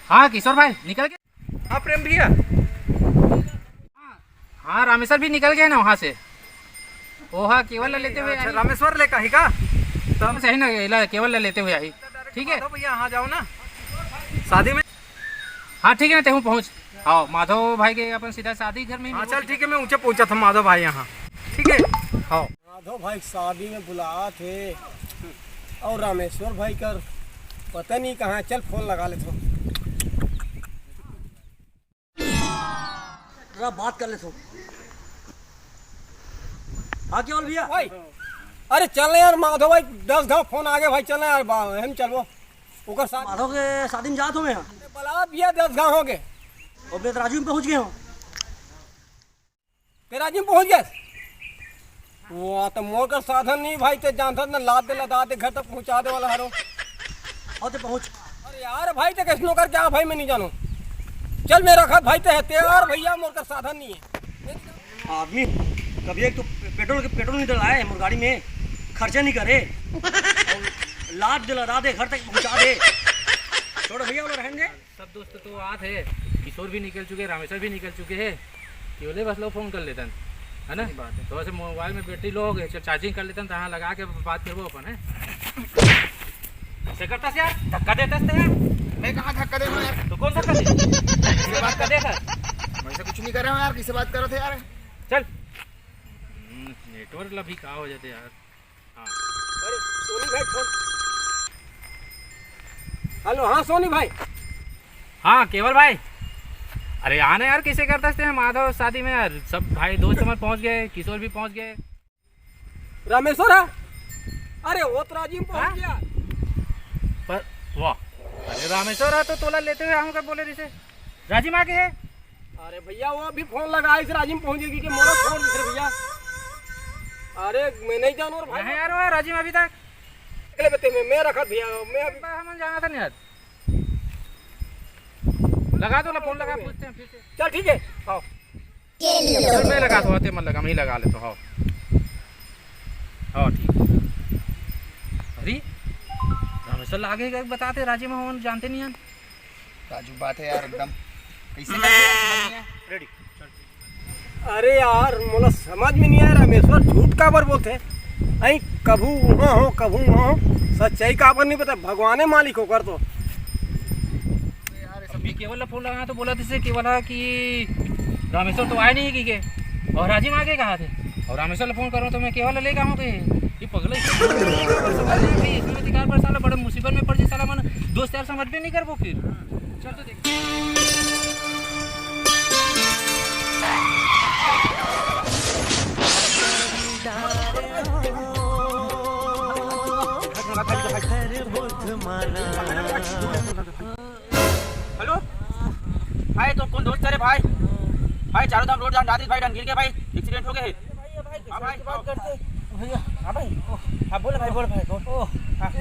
हाँ किशोर भाई निकल गए। हाँ प्रेम भैया। हाँ रामेश्वर भी निकल गए ना वहाँ से। ओ हाँ केवल लेते हुए अच्छा, रामेश्वर ले का ही का तो सही ना केवल लेते हुए आई। ठीक है भैया, हाँ जाओ ना शादी में। हाँ ठीक है ना तेहू पहुँच। हाँ माधव भाई के अपन सीधा शादी घर में। हाँ चल ठीक है, मैं ऊँचे पहुँचा था माधव भाई यहाँ। ठीक है हाँ माधव भाई शादी में बुलाया थे और रामेश्वर भाई कर पता नहीं कहाँ। चल फोन लगा लेता हूँ, बात कर लेता हूँ। हाँ केवल भैया भाई। अरे चल यार माधव भाई 10 घाव फोन आ गए भाई। चल यार हम चलो ओकर साथ माधव के शादी में जात हो मैं यहाँ बुला भैया 10 घाव हो गए और मैं राजू में पहुँच गया हूँ। तेरा जी पहुँच गए। वो तो मोर का साधन नहीं भाई। ते जानता ना लाद दे लदा दे घर तक पहुँचा दे वाला हरो। और तो पहुँच। अरे यार भाई ते कैसनो कर क्या भाई मैं नहीं जानू। चल मेरा खत भाई ते है यार भैया मोर का साधन नहीं है। आदमी कभी एक तो पेट्रोल नहीं डलाए मोर गाड़ी में, खर्चा नहीं करे और लाद दे लदा दे घर तक पहुँचा दे। छोड़ो भैया वो रहने दे। सब दोस्त तो आते हैं, किशोर भी निकल चुके, रामेश्वर भी निकल चुके हैं। केवल बस लोग फोन कर लेते हैं है ना। तो ऐसे मोबाइल में बैटरी लो हो गए, चल चार्जिंग कर लेते हैं तहाँ लगा के बात करबो अपन है। ऐसे करता यार धक्का देता यार। मैं कहाँ धक्का दे रहा हूँ यार? तो कौन सा कर दे? किससे बात कर देखा? मैं से कुछ नहीं कर रहा हूँ यार। किससे बात कर रहे थे यार? चल नेटवर्क अभी कहाँ हो जाते यार। हाँ अरे सोनी भाई फोन। हेलो हाँ सोनी भाई। हाँ केवल भाई। अरे आने यार किसे करते हैं माधव शादी में यार। सब भाई दोस्त हमारे पहुंच गए, किशोर भी पहुंच गए। रामेश्वर है। अरे वो तो राजीव पहुँच गया। पर वाह अरे रामेश्वर है तो तोला लेते हुए हम क्या बोले जैसे राजीव आगे है। अरे भैया वो अभी फोन लगाया इस राजीव पहुँचेगी कि मोरा फोन दिख रहा भैया। अरे मैं नहीं जानू भाई। नहीं यार वो राजीव अभी तक अगले बते में मैं रखा भैया। मैं अभी हम जाना था नहीं यार। लगा दो ना फोन लगा पूछते हैं फिर से। चल ठीक है आओ। चल मैं लगा तो मत लगा मैं ही लगा लेता हूँ। हाँ ठीक। अरे रामेश्वर आगे का बताते राजीव में हम जानते नहीं हैं। राजू बात है यार एकदम। कैसे यार? रेडी। अरे यार मोला समझ में नहीं आया रामेश्वर झूठ का बर बोलते अई कभू वहाँ हो कभू वहाँ हो। सच्चाई का पर नहीं पता। भगवाने मालिक हो कर तो अभी केवल फोन लगाया तो बोला जैसे केवल कि रामेश्वर तो आए नहीं के और राजीव आगे कहा थे और रामेश्वर फोन कर रहा हूँ तो मैं केवल लेकर आऊँ। तो ये पगला इसमें अधिकार पर साला बड़े मुसीबत में पड़ जाए साला मन दोस्त यार समझ में नहीं कर वो फिर। चल तो देख हेलो भाई, तो कौन दोस्त है रे भाई? भाई चारों धाम रोड जान भाई गिर गए भाई, एक्सीडेंट हो गए। हाँ भाई बात करते भैया। हाँ भाई हाँ बोले भाई बोल। हाँ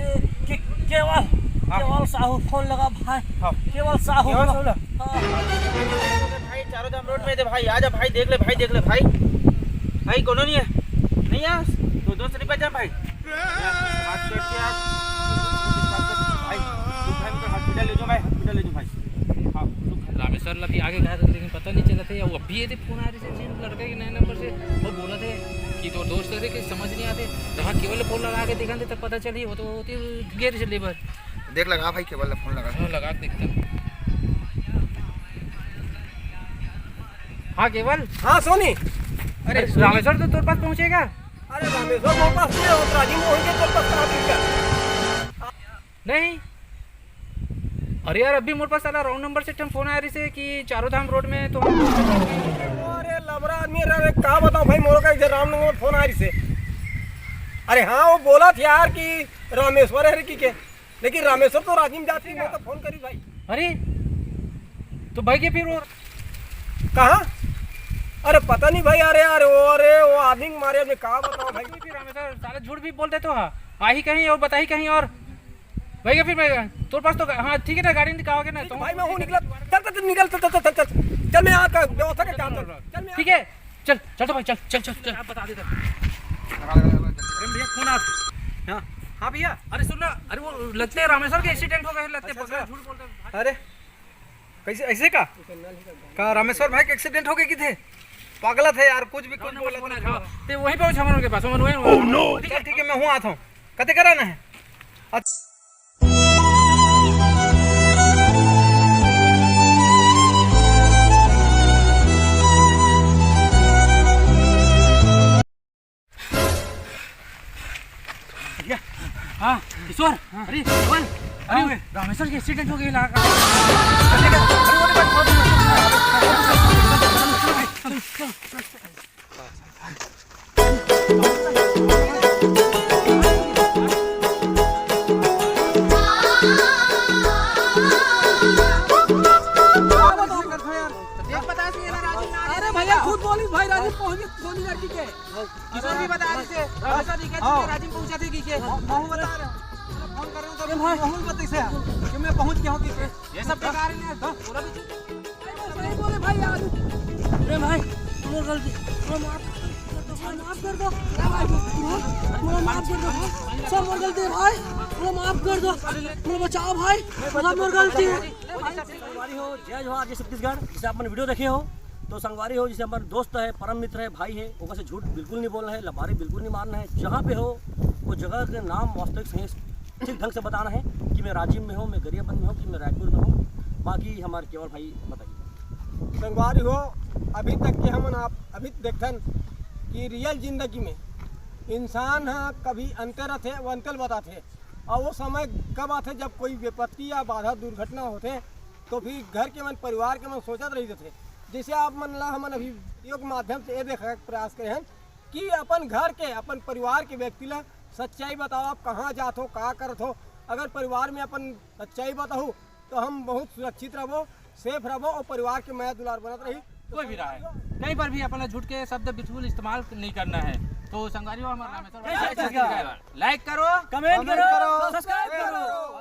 केवल साहू फोन लगा भाई। हाँ केवल साहू भाई चारों धाम रोड में थे भाई। आजा भाई देख ले भाई। भाई कोनो नहीं है नहीं यार तो दोस्त नहीं पहचान भाई। बात करते यार भाई। हॉस्पिटल ले जाओ भाई। हाँ रामेश्वर अभी आगे गया था लेकिन पता नहीं चला था। वो अभी ये फोन आ रही थी लड़के के नए नंबर से। वो बोला थे कि तो दोस्त थे कि समझ नहीं आते। जहाँ केवल फोन लगा के दिखा तब पता चली वो तो होती गेर चली बार। देख लगा भाई केवल फोन लगा। लगा के देखते। हाँ केवल। हाँ सोनी। अरे रामेश्वर तो तेरे पास पहुँचेगा। अरे रामेश्वर मेरे पास नहीं हो। राजीव होंगे तेरे पास कहाँ पहुँचा? नहीं अरे यार अभी मेरे पास साला रॉन्ग नंबर से फोन आया रही से कि चारों धाम रोड में तो। अरे लबरा आदमी रे कहाँ बताऊँ भाई मोरो का राम नंबर फोन आ रही से। अरे हाँ वो बोला था यार कि रामेश्वर है की के, लेकिन रामेश्वर तो राजीव जाती मैं तो फोन करी भाई। अरे तो भाई के फिर वो कहाँ? अरे पता नहीं भाई। अरे वो आदमी मारे मैं कहाँ बताऊँ भाई। फिर रामेश्वर साला झूठ भी बोलते तो हाँ आ ही कहीं और बता ही कहीं और भैया फिर मैं तोर पास तो हाँ ठीक है ना गाड़ी निकालोगे ना तो भाई मैं हूँ निकला। चल निकल चल मैं यहाँ का व्यवस्था के काम चल। ठीक है चल तो भाई चल आप बता देता। अरे भैया फोन आप। हाँ भैया। अरे सुन ना। अरे वो लगते हैं रामेश्वर के एक्सीडेंट हो गए लगते हैं। झूठ बोलते हैं। अरे कैसे ऐसे का रामेश्वर भाई के एक्सीडेंट हो गए कि थे पागल थे यार कुछ भी कुछ बोला था तो वहीं पहुंचा मन के पास मन वहीं ठीक है मैं हूँ आता हूँ कते कराना है अच्छा हाँ ईश्वर अरे कौन अरे रामेश्वर के एक्सीडेंट हो गया अरे भैया खुद बोली भाई राजीव पहुंच सोनी लड़की के किशोर भी बता रहे थे राजीव पहुंचा थे की के महू बता रहे फोन कर रहे हो तो भाई महू बता से कि मैं पहुंच गया हूं कि ये सब बेकार है ना पूरा भी सही बोले भाई आज अरे भाई मोर गलती माफ कर दो पूरा माफ कर दो सब मोर गलती है भाई पूरा माफ कर दो पूरा बचाओ भाई सब मोर गलती है संगवारी हो जय जोहार जय छत्तीसगढ़ जिसे आपने वीडियो देखे हो तो संगवारी हो जिसे हमारे दोस्त है परम मित्र है भाई है वो से झूठ बिल्कुल नहीं बोलना है लबारी बिल्कुल नहीं मारना है जहाँ पे हो वो जगह के नाम वास्तविक सही ठीक ढंग से बताना है कि मैं राजीव में हूँ मैं गरियाबंद में हूँ कि मैं रायपुर में हूँ बाकी हमारे केवल भाई बताइए संगवारी हो अभी तक के हम आप अभी देखन कि रियल जिंदगी में इंसान हाँ कभी अंतर थे वो अंतर बताते और वो समय कब आते जब कोई विपत्ति या बाधा दुर्घटना होते तो फिर घर के मन परिवार के मन सोचते रही थे जैसे आप मन ला हम अभी योग माध्यम से ये देखने का प्रयास करे हैं कि अपन घर के अपन परिवार के व्यक्ति ला सच्चाई बताओ आप कहाँ जात हो कहाँ करत हो अगर परिवार में अपन सच्चाई बताओ तो हम बहुत सुरक्षित रहो सेफ रहो और परिवार के माया दुलार बनत रही कोई भी रहा है कहीं पर भी अपना झूठ के शब्द बिल्कुल इस्तेमाल नहीं करना है तो संगवारी हो हमारा रामेश्वर लाइक करो कमेंट करो सब्सक्राइब करो